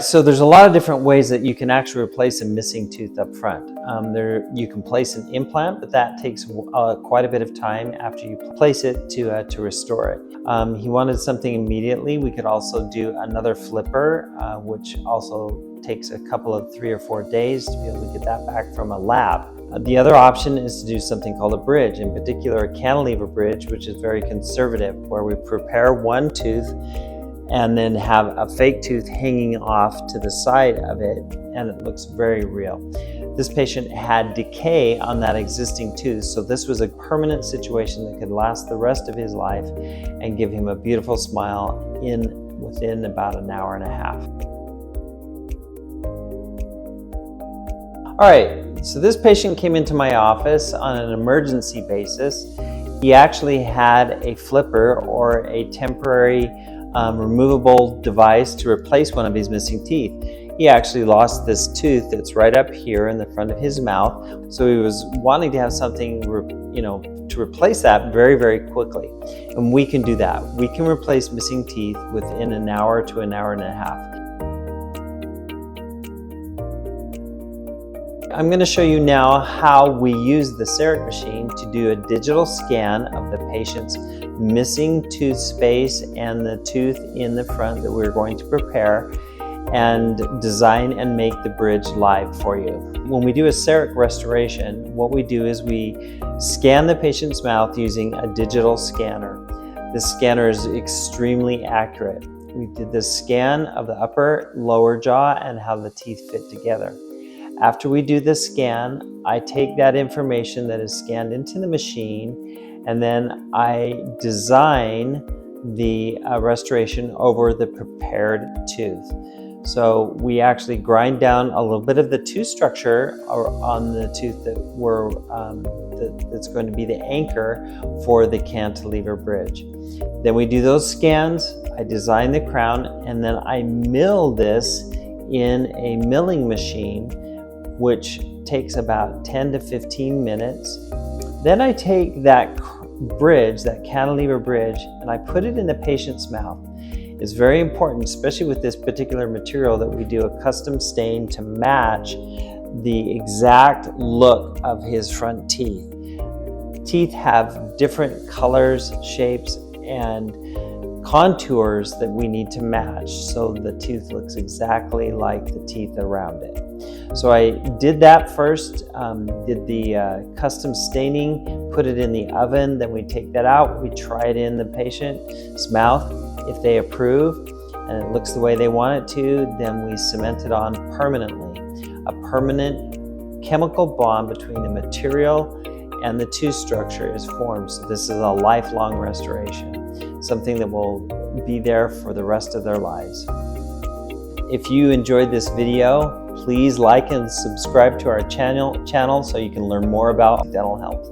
So there's a lot of different ways that you can actually replace a missing tooth up front. You can place an implant, but that takes quite a bit of time after you place it to restore it. He wanted something immediately. We could also do another flipper, which also takes a couple of 3 or 4 days to be able to get that back from a lab. The other option is to do something called a bridge, in particular a cantilever bridge, which is very conservative, where we prepare one tooth and then have a fake tooth hanging off to the side of it, and it looks very real. This patient had decay on that existing tooth, so this was a permanent situation that could last the rest of his life and give him a beautiful smile within about an hour and a half. All right, so this patient came into my office on an emergency basis. He actually had a flipper, or a temporary removable device to replace one of his missing teeth. He actually lost this tooth that's right up here in the front of his mouth, so he was wanting to have something to replace that very, very quickly. And we can do that. We can replace missing teeth within an hour to an hour and a half. I'm going to show you now how we use the Cerec machine to do a digital scan of the patient's missing tooth space and the tooth in the front that we're going to prepare, and design and make the bridge live for you. When we do a Cerec restoration, what we do is we scan the patient's mouth using a digital scanner. This scanner is extremely accurate. We did the scan of the upper, lower jaw and how the teeth fit together. After we do the scan, I take that information that is scanned into the machine, and then I design the restoration over the prepared tooth. So we actually grind down a little bit of the tooth structure on the tooth that's going to be the anchor for the cantilever bridge. Then we do those scans, I design the crown, and then I mill this in a milling machine, which takes about 10 to 15 minutes. Then I take that bridge, that cantilever bridge, and I put it in the patient's mouth. It's very important, especially with this particular material, that we do a custom stain to match the exact look of his front teeth. Teeth have different colors, shapes, and contours that we need to match so the tooth looks exactly like the teeth around it. So I did that first, did the custom staining, put it in the oven, then we take that out, we try it in the patient's mouth. If they approve and it looks the way they want it to, then we cement it on permanently. A permanent chemical bond between the material and the tooth structure is formed. So this is a lifelong restoration, something that will be there for the rest of their lives. If you enjoyed this video, please like and subscribe to our channel so you can learn more about dental health.